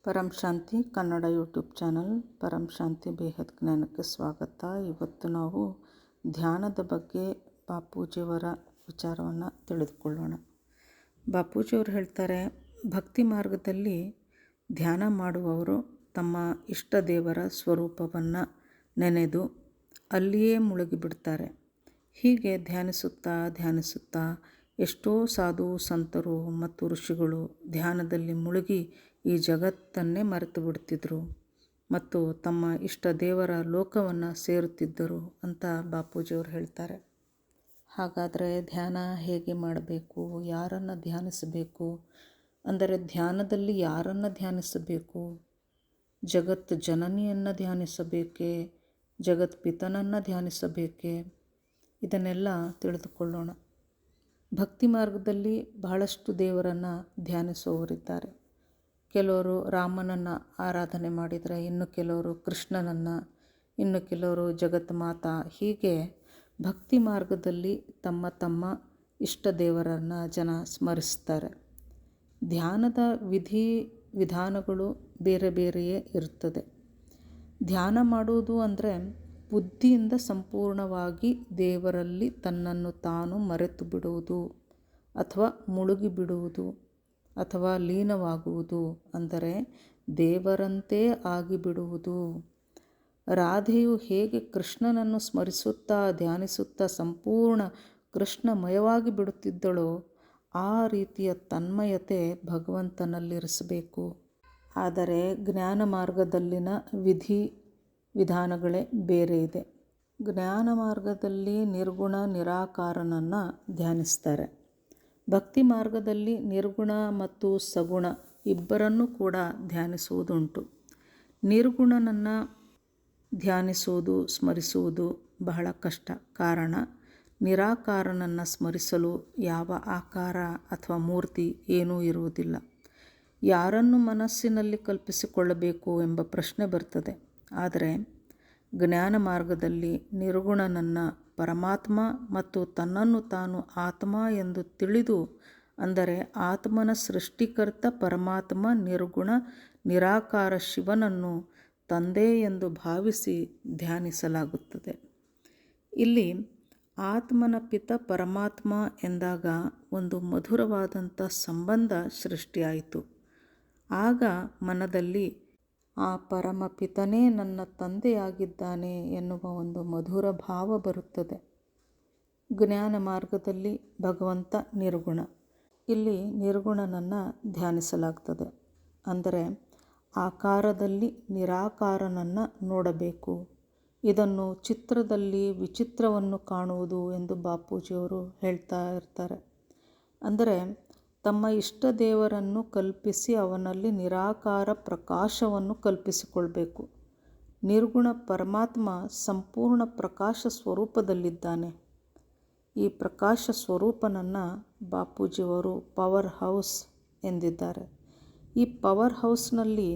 ಪರಂ ಶಾಂತಿ Kannada YouTube channel ಪರಂ ಶಾಂತಿ ಬೇಹದ್ ಜ್ಞಾನಕ್ಕೆ ಸ್ವಾಗತ. ಇವತ್ತು ನಾವು ಧ್ಯಾನದ ಬಗ್ಗೆ ಬಾಪೂಜಿಯವರ ವಿಚಾರವನ್ನು ತಿಳಿದುಕೊಳ್ಳೋಣ. ಬಾಪೂಜಿಯವರು ಹೇಳ್ತಾರೆ, ಭಕ್ತಿ ಮಾರ್ಗದಲ್ಲಿ ಧ್ಯಾನ ಮಾಡುವವರು ತಮ್ಮ ಇಷ್ಟ ದೇವರ ಸ್ವರೂಪವನ್ನು ನೆನೆದು ಅಲ್ಲಿಯೇ ಮುಳುಗಿಬಿಡ್ತಾರೆ. ಹೀಗೆ ಧ್ಯಾನಿಸುತ್ತಾ ಎಷ್ಟೋ ಸಾಧು ಸಂತರು ಮತ್ತು ಋಷಿಗಳು ಧ್ಯಾನದಲ್ಲಿ ಮುಳುಗಿ ಈ ಜಗತ್ತನ್ನೇ ಮರೆತು ಬಿಡ್ತಿದ್ರು ಮತ್ತು ತಮ್ಮ ಇಷ್ಟ ದೇವರ ಲೋಕವನ್ನು ಸೇರುತ್ತಿದ್ದರು ಅಂತ ಬಾಪೂಜಿಯವರು ಹೇಳ್ತಾರೆ. ಹಾಗಾದರೆ ಧ್ಯಾನ ಹೇಗೆ ಮಾಡಬೇಕು, ಯಾರನ್ನು ಧ್ಯಾನಿಸಬೇಕು, ಅಂದರೆ ಧ್ಯಾನದಲ್ಲಿ ಯಾರನ್ನು ಧ್ಯಾನಿಸಬೇಕು? ಜಗತ್ ಜನನಿಯನ್ನು ಧ್ಯಾನಿಸಬೇಕೇ, ಜಗತ್ ಪಿತನನ್ನು ಧ್ಯಾನಿಸಬೇಕೇ? ಇದನ್ನೆಲ್ಲ ತಿಳಿದುಕೊಳ್ಳೋಣ. ಭಕ್ತಿ ಮಾರ್ಗದಲ್ಲಿ ಬಹಳಷ್ಟು ದೇವರನ್ನು ಧ್ಯಾನಿಸುವವರಿದ್ದಾರೆ. ಕೆಲವರು ರಾಮನನ್ನು ಆರಾಧನೆ ಮಾಡಿದರೆ, ಇನ್ನು ಕೆಲವರು ಕೃಷ್ಣನನ್ನು, ಇನ್ನು ಕೆಲವರು ಜಗತ್ ಮಾತಾ. ಹೀಗೆ ಭಕ್ತಿ ಮಾರ್ಗದಲ್ಲಿ ತಮ್ಮ ತಮ್ಮ ಇಷ್ಟ ದೇವರನ್ನು ಜನ ಸ್ಮರಿಸ್ತಾರೆ. ಧ್ಯಾನದ ವಿಧಾನಗಳು ಬೇರೆ ಬೇರೆಯೇ ಇರುತ್ತದೆ. ಧ್ಯಾನ ಮಾಡುವುದು ಅಂದರೆ ಬುದ್ಧಿಯಿಂದ ಸಂಪೂರ್ಣವಾಗಿ ದೇವರಲ್ಲಿ ತನ್ನನ್ನು ತಾನು ಮರೆತು ಬಿಡುವುದು ಅಥವಾ ಮುಳುಗಿಬಿಡುವುದು ಅಥವಾ ಲೀನವಾಗುವುದು, ಅಂದರೆ ದೇವರಂತೆ ಆಗಿಬಿಡುವುದು. ರಾಧೆಯು ಹೇಗೆ ಕೃಷ್ಣನನ್ನು ಸ್ಮರಿಸುತ್ತಾ ಧ್ಯಾನಿಸುತ್ತಾ ಸಂಪೂರ್ಣ ಕೃಷ್ಣಮಯವಾಗಿ ಬಿಡುತ್ತಿದ್ದಳೋ ಆ ರೀತಿಯ ತನ್ಮಯತೆ ಭಗವಂತನಲ್ಲಿರಿಸಬೇಕು. ಆದರೆ ಜ್ಞಾನ ಮಾರ್ಗದಲ್ಲಿನ ವಿಧಾನಗಳೇ ಬೇರೆ ಇದೆ. ಜ್ಞಾನ ಮಾರ್ಗದಲ್ಲಿ ನಿರ್ಗುಣ ನಿರಾಕಾರನನ್ನು ಧ್ಯಾನಿಸ್ತಾರೆ. ಭಕ್ತಿ ಮಾರ್ಗದಲ್ಲಿ ನಿರ್ಗುಣ ಮತ್ತು ಸಗುಣ ಇಬ್ಬರನ್ನೂ ಕೂಡ ಧ್ಯಾನಿಸುವುದುಂಟು. ನಿರ್ಗುಣನನ್ನು ಧ್ಯಾನಿಸುವುದು, ಸ್ಮರಿಸುವುದು ಬಹಳ ಕಷ್ಟ. ಕಾರಣ, ನಿರಾಕಾರನನ್ನು ಸ್ಮರಿಸಲು ಯಾವ ಆಕಾರ ಅಥವಾ ಮೂರ್ತಿ ಏನೂ ಇರುವುದಿಲ್ಲ. ಯಾರನ್ನು ಮನಸ್ಸಿನಲ್ಲಿ ಕಲ್ಪಿಸಿಕೊಳ್ಳಬೇಕು ಎಂಬ ಪ್ರಶ್ನೆ ಬರ್ತದೆ. ಆದರೆ ಜ್ಞಾನ ಮಾರ್ಗದಲ್ಲಿ ನಿರ್ಗುಣನನ್ನು ಪರಮಾತ್ಮ ಮತ್ತು ತನ್ನನ್ನು ತಾನು ಆತ್ಮ ಎಂದು ತಿಳಿದು, ಅಂದರೆ ಆತ್ಮನ ಸೃಷ್ಟಿಕರ್ತ ಪರಮಾತ್ಮ ನಿರ್ಗುಣ ನಿರಾಕಾರ ಶಿವನನ್ನು ತಂದೆ ಎಂದು ಭಾವಿಸಿ ಧ್ಯಾನಿಸಲಾಗುತ್ತದೆ. ಇಲ್ಲಿ ಆತ್ಮನ ಪಿತ ಪರಮಾತ್ಮ ಎಂದಾಗ ಒಂದು ಮಧುರವಾದಂಥ ಸಂಬಂಧ ಸೃಷ್ಟಿಯಾಯಿತು. ಆಗ ಮನದಲ್ಲಿ ಆ ಪರಮಪಿತನೇ ನನ್ನ ತಂದೆಯಾಗಿದ್ದಾನೆ ಎನ್ನುವ ಒಂದು ಮಧುರ ಭಾವ ಬರುತ್ತದೆ. ಜ್ಞಾನ ಮಾರ್ಗದಲ್ಲಿ ಭಗವಂತ ನಿರ್ಗುಣ. ಇಲ್ಲಿ ನಿರ್ಗುಣನನ್ನು ಧ್ಯಾನಿಸಲಾಗ್ತದೆ. ಅಂದರೆ ಆಕಾರದಲ್ಲಿ ನಿರಾಕಾರನನ್ನು ನೋಡಬೇಕು. ಇದನ್ನು ಚಿತ್ರದಲ್ಲಿ ವಿಚಿತ್ರವನ್ನು ಕಾಣುವುದು ಎಂದು ಬಾಪೂಜಿಯವರು ಹೇಳ್ತಾ ಇರ್ತಾರೆ. ಅಂದರೆ ತಮ್ಮ ಇಷ್ಟ ದೇವರನ್ನು ಕಲ್ಪಿಸಿ ಅವನಲ್ಲಿ ನಿರಾಕಾರ ಪ್ರಕಾಶವನ್ನು ಕಲ್ಪಿಸಿಕೊಳ್ಬೇಕು. ನಿರ್ಗುಣ ಪರಮಾತ್ಮ ಸಂಪೂರ್ಣ ಪ್ರಕಾಶ ಸ್ವರೂಪದಲ್ಲಿದ್ದಾನೆ. ಈ ಪ್ರಕಾಶ ಸ್ವರೂಪನನ್ನು ಬಾಪೂಜಿಯವರು ಪವರ್ ಹೌಸ್ ಎಂದಿದ್ದಾರೆ. ಈ ಪವರ್ ಹೌಸ್ನಲ್ಲಿ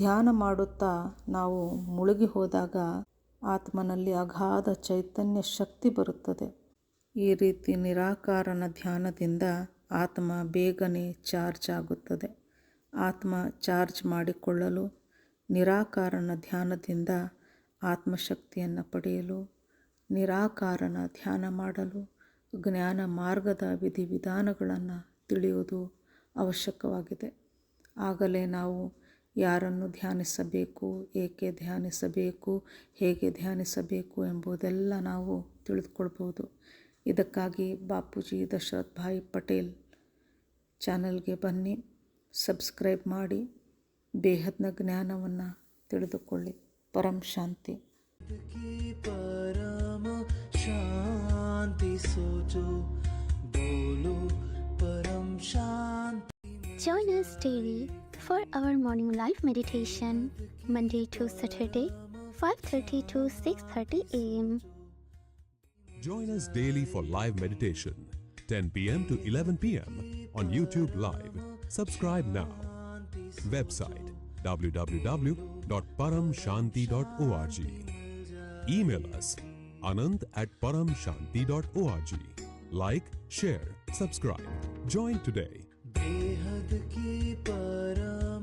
ಧ್ಯಾನ ಮಾಡುತ್ತಾ ನಾವು ಮುಳುಗಿ ಹೋದಾಗ ಆತ್ಮನಲ್ಲಿ ಅಗಾಧ ಚೈತನ್ಯ ಶಕ್ತಿ ಬರುತ್ತದೆ. ಈ ರೀತಿ ನಿರಾಕಾರನ ಧ್ಯಾನದಿಂದ ಆತ್ಮ ಬೇಗನೆ ಚಾರ್ಜ್ ಆಗುತ್ತದೆ. ಆತ್ಮ ಚಾರ್ಜ್ ಮಾಡಿಕೊಳ್ಳಲು ನಿರಾಕಾರನ ಧ್ಯಾನದಿಂದ ಆತ್ಮಶಕ್ತಿಯನ್ನು ಪಡೆಯಲು, ನಿರಾಕಾರನ ಧ್ಯಾನ ಮಾಡಲು ಜ್ಞಾನ ಮಾರ್ಗದ ವಿಧಿವಿಧಾನಗಳನ್ನು ತಿಳಿಯುವುದು ಅವಶ್ಯಕವಾಗಿದೆ. ಆಗಲೇ ನಾವು ಯಾರನ್ನು ಧ್ಯಾನಿಸಬೇಕು, ಏಕೆ ಧ್ಯಾನಿಸಬೇಕು, ಹೇಗೆ ಧ್ಯಾನಿಸಬೇಕು ಎಂಬುದೆಲ್ಲ ನಾವು ತಿಳಿದುಕೊಳ್ಬೋದು. ಇದಕ್ಕಾಗಿ ಬಾಪೂಜಿ ದಶರಥ್ ಭಾಯ್ ಪಟೇಲ್ ಚಾನಲ್ಗೆ ಬನ್ನಿ, ಸಬ್ಸ್ಕ್ರೈಬ್ ಮಾಡಿ, ಬೇಹದ್ನ ಜ್ಞಾನವನ್ನು ತಿಳಿದುಕೊಳ್ಳಿ. ಪರಂ ಶಾಂತಿ. ಪರಮ ಶಾಂತಿ ಸೋಚೋ ಬೋಲೋ ಪರಂ ಶಾಂತಿ. Join us daily for our morning live meditation, Monday to Saturday, 5:30 to 6:30 a.m. Join us daily for live meditation, 10 p.m. to 11 p.m. on YouTube Live. Subscribe now. Website www.paramshanti.org. Email us anant@paramshanti.org. Like, share, subscribe. Join today. बेहद की परम